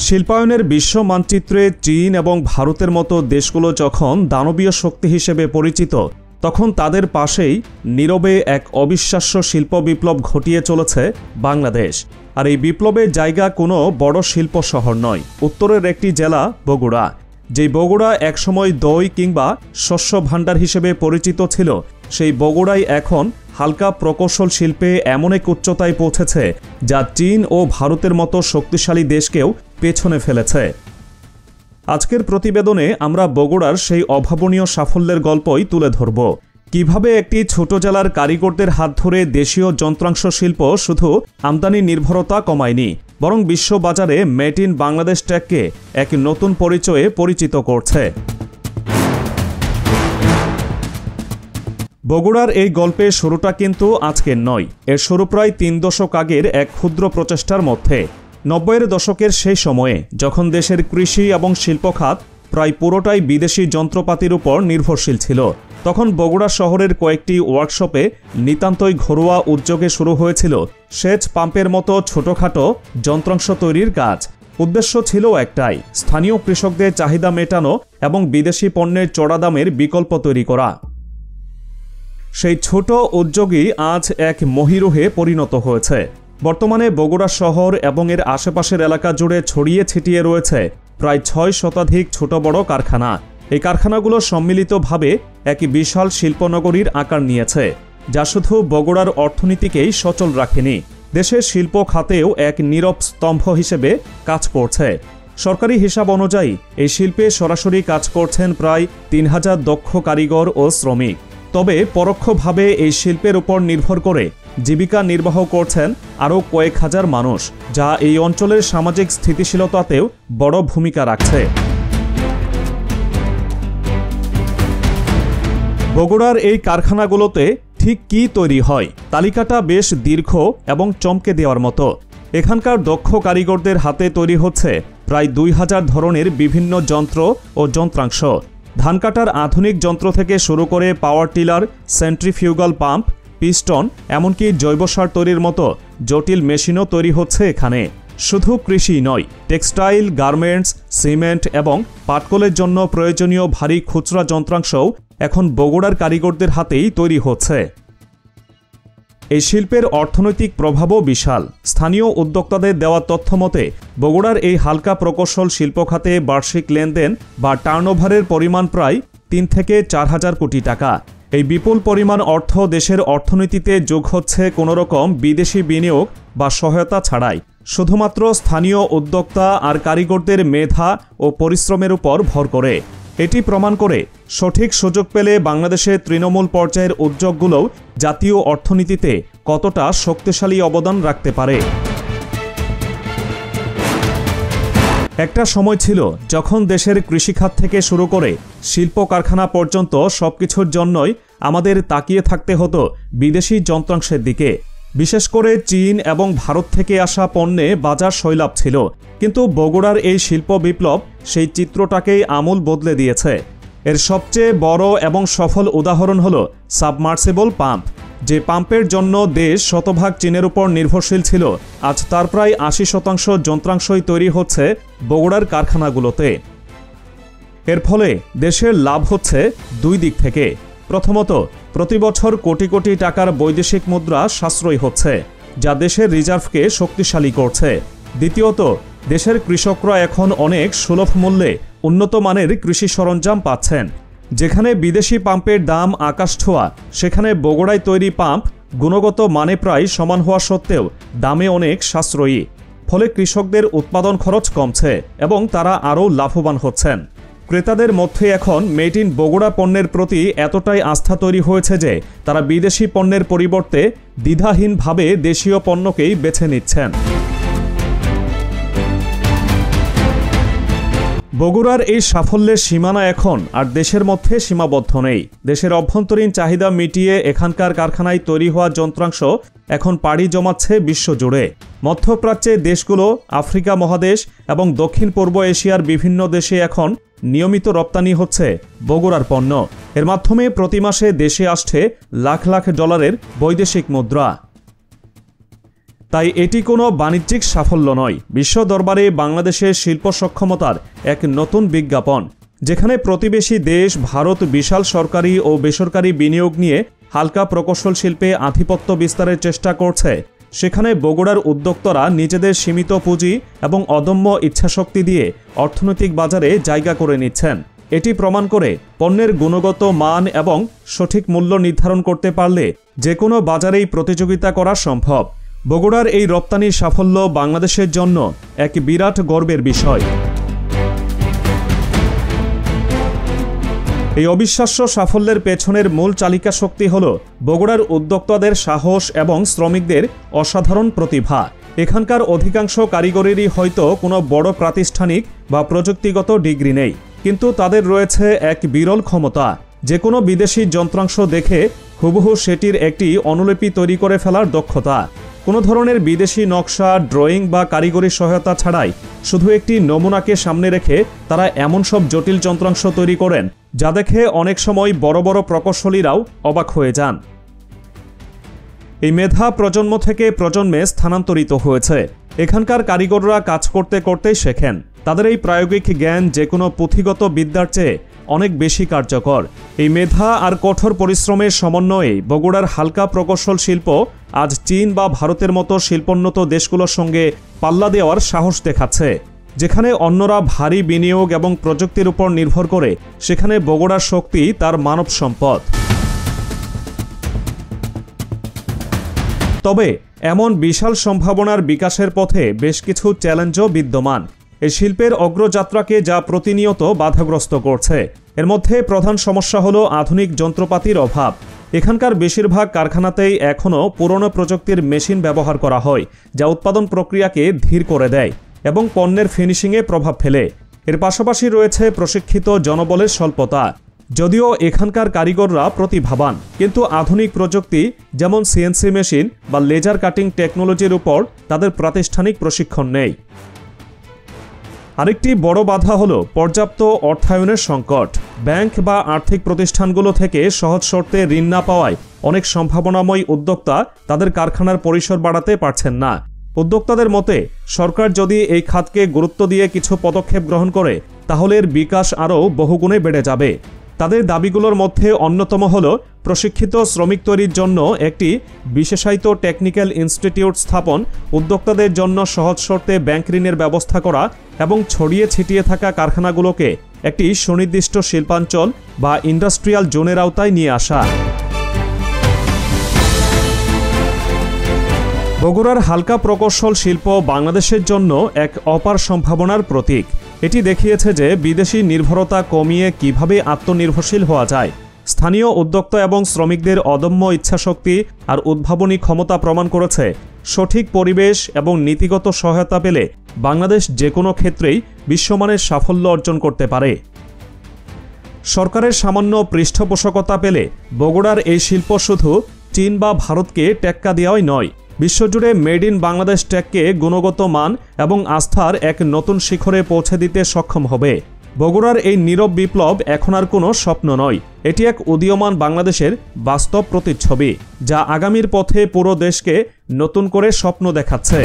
শিল্পায়নের বিশ্ব মানচিত্রে চীন এবং ভারতের মতো দেশগুলো যখন দানবীয় শক্তি হিসেবে পরিচিত, তখন তাদের পাশেই নীরবে এক অবিশ্বাস্য শিল্প বিপ্লব ঘটিয়ে চলেছে বাংলাদেশ। আর এই বিপ্লবের জায়গা কোনো বড় শিল্প শহর নয়, উত্তরের একটি জেলা বগুড়া। যেই বগুড়া একসময় দই কিংবা শস্য ভাণ্ডার হিসেবে পরিচিত ছিল, সেই বগুড়াই এখন হালকা প্রকৌশল শিল্পে এমন এক উচ্চতায় পৌঁছেছে যা চীন ও ভারতের মতো শক্তিশালী দেশকেও পেছনে ফেলেছে। আজকের প্রতিবেদনে আমরা বগুড়ার সেই অভাবনীয় সাফল্যের গল্পই তুলে ধরব। কিভাবে একটি ছোট জেলার কারিগরদের হাত ধরে দেশীয় যন্ত্রাংশ শিল্প শুধু আমদানি নির্ভরতা কমায়নি, বরং বিশ্ববাজারে মেড ইন বাংলাদেশ ট্যাগকে এক নতুন পরিচয়ে পরিচিত করছে। বগুড়ার এই গল্পের শুরুটা কিন্তু আজকের নয়, এর শুরু প্রায় 3 দশক আগের এক ক্ষুদ্র প্রচেষ্টার মধ্যে। 90-এর দশকের সেই সময়ে যখন দেশের কৃষি এবং শিল্প খাত প্রায় পুরোটাই বিদেশি যন্ত্রপাতির উপর নির্ভরশীল ছিল, তখন বগুড়া শহরের কয়েকটি ওয়ার্কশপে নিতান্তই ঘরোয়া উদ্যোগে শুরু হয়েছিল সেচ পাম্পের মতো ছোটখাটো যন্ত্রাংশ তৈরির কাজ। উদ্দেশ্য ছিল একটাই, স্থানীয় কৃষকদের চাহিদা মেটানো এবং বিদেশি পণ্যের চড়া দামের বিকল্প তৈরি করা। সেই ছোট উদ্যোগই আজ এক মহীরুহে পরিণত হয়েছে। বর্তমানে বগুড়া শহর এবং এর আশেপাশের এলাকা জুড়ে ছড়িয়ে ছিটিয়ে রয়েছে প্রায় 6 শতাধিক ছোট বড় কারখানা। এই কারখানাগুলো সম্মিলিতভাবে এক বিশাল শিল্পনগরীর আকার নিয়েছে, যা শুধু বগুড়ার অর্থনীতিকেই সচল রাখেনি, দেশের শিল্প খাতেও এক নীরব স্তম্ভ হিসেবে কাজ করছে। সরকারি হিসাব অনুযায়ী এই শিল্পে সরাসরি কাজ করছেন প্রায় 3000 দক্ষ কারিগর ও শ্রমিক। তবে পরোক্ষভাবে এই শিল্পের উপর নির্ভর করে জীবিকা নির্বাহ করছেন আরও কয়েক হাজার মানুষ, যা এই অঞ্চলের সামাজিক স্থিতিশীলতাতেও বড় ভূমিকা রাখছে। বগুড়ার এই কারখানাগুলোতে ঠিক কী তৈরি হয়, তালিকাটা বেশ দীর্ঘ এবং চমকে দেওয়ার মতো। এখানকার দক্ষ কারিগরদের হাতে তৈরি হচ্ছে প্রায় 2000 ধরনের বিভিন্ন যন্ত্র ও যন্ত্রাংশ। ধান কাটার আধুনিক যন্ত্র থেকে শুরু করে power tiller, centrifugal pump, piston, এমনকি জৈব সার তৈরির মতো জটিল মেশিনও তৈরি হচ্ছে এখানে। শুধু কৃষি নয়, টেক্সটাইল, গার্মেন্টস, সিমেন্ট এবং পাটকলের জন্য প্রয়োজনীয় ভারী খুচরা যন্ত্রাংশও এখন বগুড়ার কারিগরদের হাতেই তৈরি হচ্ছে। এই শিল্পের অর্থনৈতিক প্রভাবও বিশাল। স্থানীয় উদ্যোক্তাদের দেওয়া তথ্য মতে বগুড়ার এই হালকা প্রকৌশল শিল্প খাতে বার্ষিক লেনদেন বা টার্নওভারের পরিমাণ প্রায় 3 থেকে 4 হাজার কোটি টাকা। এই বিপুল পরিমাণ অর্থ দেশের অর্থনীতিতে যোগ হচ্ছে কোনোরকম বিদেশি বিনিয়োগ বা সহায়তা ছাড়াই, শুধুমাত্র স্থানীয় উদ্যোক্তা আর কারিগরদের মেধা ও পরিশ্রমের উপর ভর করে। এটি প্রমাণ করে সঠিক সুযোগ পেলে বাংলাদেশের তৃণমূল পর্যায়ের উদ্যোগগুলোও জাতীয় অর্থনীতিতে কতটা শক্তিশালী অবদান রাখতে পারে। একটা সময় ছিল যখন দেশের কৃষিখাত থেকে শুরু করে শিল্প কারখানা পর্যন্ত সবকিছুর জন্যই আমাদের তাকিয়ে থাকতে হতো বিদেশি যন্ত্রাংশের দিকে। বিশেষ করে চীন এবং ভারত থেকে আসা পণ্যে বাজার সয়লাভ ছিল, কিন্তু বগুড়ার এই শিল্প বিপ্লব সেই চিত্রটাকেই আমূল বদলে দিয়েছে। এর সবচেয়ে বড় এবং সফল উদাহরণ হল সাবমার্সিবল পাম্প। যে পাম্পের জন্য দেশ শতভাগ চীনের উপর নির্ভরশীল ছিল, আজ তার প্রায় 80% যন্ত্রাংশই তৈরি হচ্ছে বগুড়ার কারখানাগুলোতে। এর ফলে দেশের লাভ হচ্ছে 2 দিক থেকে। প্রথমত, প্রতি বছর কোটি কোটি টাকার বৈদেশিক মুদ্রা সাশ্রয় হচ্ছে, যা দেশের রিজার্ভকে শক্তিশালী করছে। দ্বিতীয়ত, দেশের কৃষকরা এখন অনেক সুলভ মূল্যে উন্নত মানের কৃষি সরঞ্জাম পাচ্ছেন। যেখানে বিদেশি পাম্পের দাম আকাশ ছোঁয়া, সেখানে বগুড়ায় তৈরি পাম্প গুণগত মানে প্রায় সমান হওয়া সত্ত্বেও দামে অনেক সাশ্রয়ী। ফলে কৃষকদের উৎপাদন খরচ কমছে এবং তারা আরও লাভবান হচ্ছেন। ক্রেতাদের মধ্যে এখন মেড ইন বগুড়া পণ্যের প্রতি এতটাই আস্থা তৈরি হয়েছে যে তারা বিদেশি পণ্যের পরিবর্তে দ্বিধাহীনভাবে দেশীয় পণ্যকেই বেছে নিচ্ছেন। বগুড়ার এই সাফল্যের সীমানা এখন আর দেশের মধ্যে সীমাবদ্ধ নেই। দেশের অভ্যন্তরীণ চাহিদা মিটিয়ে এখানকার কারখানায় তৈরি হওয়া যন্ত্রাংশ এখন পাড়ি জমাচ্ছে বিশ্বজুড়ে। মধ্যপ্রাচ্যের দেশগুলো, আফ্রিকা মহাদেশ এবং দক্ষিণ পূর্ব এশিয়ার বিভিন্ন দেশে এখন নিয়মিত রপ্তানি হচ্ছে বগুড়ার পণ্য। এর মাধ্যমে প্রতি মাসে দেশে আসছে লাখ লাখ ডলারের বৈদেশিক মুদ্রা। তাই এটি কোনো বাণিজ্যিক সাফল্য নয়, বিশ্ব দরবারে বাংলাদেশের শিল্প সক্ষমতার এক নতুন বিজ্ঞাপন। যেখানে প্রতিবেশী দেশ ভারত বিশাল সরকারি ও বেসরকারি বিনিয়োগ নিয়ে হালকা প্রকৌশল শিল্পে আধিপত্য বিস্তারের চেষ্টা করছে, সেখানে বগুড়ার উদ্যোক্তারা নিজেদের সীমিত পুঁজি এবং অদম্য ইচ্ছাশক্তি দিয়ে অর্থনৈতিক বাজারে জায়গা করে নিচ্ছেন। এটি প্রমাণ করে পণ্যের গুণগত মান এবং সঠিক মূল্য নির্ধারণ করতে পারলে যে কোনো বাজারেই প্রতিযোগিতা করা সম্ভব। বগুড়ার এই রপ্তানি সাফল্য বাংলাদেশের জন্য এক বিরাট গর্বের বিষয়। এই অবিশ্বাস্য সাফল্যের পেছনের মূল চালিকা শক্তি হল বগুড়ার উদ্যোক্তাদের সাহস এবং শ্রমিকদের অসাধারণ প্রতিভা। এখানকার অধিকাংশ কারিগরেরই হয়তো কোনো বড় প্রাতিষ্ঠানিক বা প্রযুক্তিগত ডিগ্রি নেই, কিন্তু তাদের রয়েছে এক বিরল ক্ষমতা, যে কোনো বিদেশি যন্ত্রাংশ দেখে হুবহু সেটির একটি অনুলিপি তৈরি করে ফেলার দক্ষতা। কোনো ধরনের বিদেশি নকশা, ড্রয়িং বা কারিগরি সহায়তা ছাড়াই শুধু একটি নমুনাকে সামনে রেখে তারা এমন সব জটিল যন্ত্রাংশ তৈরি করেন যা দেখে অনেক সময় বড় বড় প্রকৌশলীরাও অবাক হয়ে যান। এই মেধা প্রজন্ম থেকে প্রজন্মে স্থানান্তরিত হয়েছে। এখানকার কারিগররা কাজ করতে করতেই শেখেন। তাদের এই প্রায়োগিক জ্ঞান যে কোনো পুঁথিগত বিদ্যার চেয়ে অনেক বেশি কার্যকর। এই মেধা আর কঠোর পরিশ্রমের সমন্বয়ে বগুড়ার হালকা প্রকৌশল শিল্প আজ চীন বা ভারতের মতো শিল্পোন্নত দেশগুলোর সঙ্গে পাল্লা দেওয়ার সাহস দেখাচ্ছে। যেখানে অন্যরা ভারী বিনিয়োগ এবং প্রযুক্তির উপর নির্ভর করে, সেখানে বগুড়ার শক্তি তার মানব সম্পদ। তবে এমন বিশাল সম্ভাবনার বিকাশের পথে বেশ কিছু চ্যালেঞ্জও বিদ্যমান। এই শিল্পের অগ্রযাত্রাকে যা প্রতিনিয়ত বাধাগ্রস্ত করছে। এর মধ্যে প্রধান সমস্যা হলো আধুনিক যন্ত্রপাতির অভাব। এখানকার বেশিরভাগ কারখানাতেই এখনও পুরনো প্রযুক্তির মেশিন ব্যবহার করা হয়, যা উৎপাদন প্রক্রিয়াকে ধীর করে দেয় এবং পণ্যের ফিনিশিংয়ে প্রভাব ফেলে। এর পাশাপাশি রয়েছে প্রশিক্ষিত জনবলের স্বল্পতা। যদিও এখানকার কারিগররা প্রতিভাবান, কিন্তু আধুনিক প্রযুক্তি যেমন সিএনসি মেশিন বা লেজার কাটিং টেকনোলজির উপর তাদের প্রাতিষ্ঠানিক প্রশিক্ষণ নেই। আরেকটি বড় বাধা হলো পর্যাপ্ত অর্থায়নের সংকট। ব্যাংক বা আর্থিক প্রতিষ্ঠানগুলো থেকে সহজ শর্তে ঋণ না পাওয়ায় অনেক সম্ভাবনাময় উদ্যোক্তা তাদের কারখানার পরিসর বাড়াতে পারছেন না। উদ্যোক্তাদের মতে সরকার যদি এই খাতকে গুরুত্ব দিয়ে কিছু পদক্ষেপ গ্রহণ করে, তাহলে এর বিকাশ আরও বহুগুণে বেড়ে যাবে। তাদের দাবিগুলোর মধ্যে অন্যতম হল প্রশিক্ষিত শ্রমিক তৈরির জন্য একটি বিশেষায়িত টেকনিক্যাল ইনস্টিটিউট স্থাপন, উদ্যোক্তাদের জন্য সহজ শর্তে ব্যাংক ঋণের ব্যবস্থা করা এবং ছড়িয়ে ছিটিয়ে থাকা কারখানাগুলোকে একটি সুনির্দিষ্ট শিল্পাঞ্চল বা ইন্ডাস্ট্রিয়াল জোনের আওতায় নিয়ে আসা। বগুড়ার হালকা প্রকৌশল শিল্প বাংলাদেশের জন্য এক অপার সম্ভাবনার প্রতীক। এটি দেখিয়েছে যে বিদেশি নির্ভরতা কমিয়ে কিভাবে আত্মনির্ভরশীল হওয়া যায়। স্থানীয় উদ্যোক্তা এবং শ্রমিকদের অদম্য ইচ্ছাশক্তি আর উদ্ভাবনী ক্ষমতা প্রমাণ করেছে সঠিক পরিবেশ এবং নীতিগত সহায়তা পেলে বাংলাদেশ যে কোনো ক্ষেত্রেই বিশ্বমানের সাফল্য অর্জন করতে পারে। সরকারের সামান্য পৃষ্ঠপোষকতা পেলে বগুড়ার এই শিল্প শুধু চীন বা ভারতকে টেক্কা দেওয়াই নয়, বিশ্বজুড়ে মেড ইন বাংলাদেশ ট্যাগকে গুণগত মান এবং আস্থার এক নতুন শিখরে পৌঁছে দিতে সক্ষম হবে। বগুড়ার এই নীরব বিপ্লব এখন আর কোনো স্বপ্ন নয়, এটি এক উদীয়মান বাংলাদেশের বাস্তব প্রতিচ্ছবি, যা আগামীর পথে পুরো দেশকে নতুন করে স্বপ্ন দেখাচ্ছে।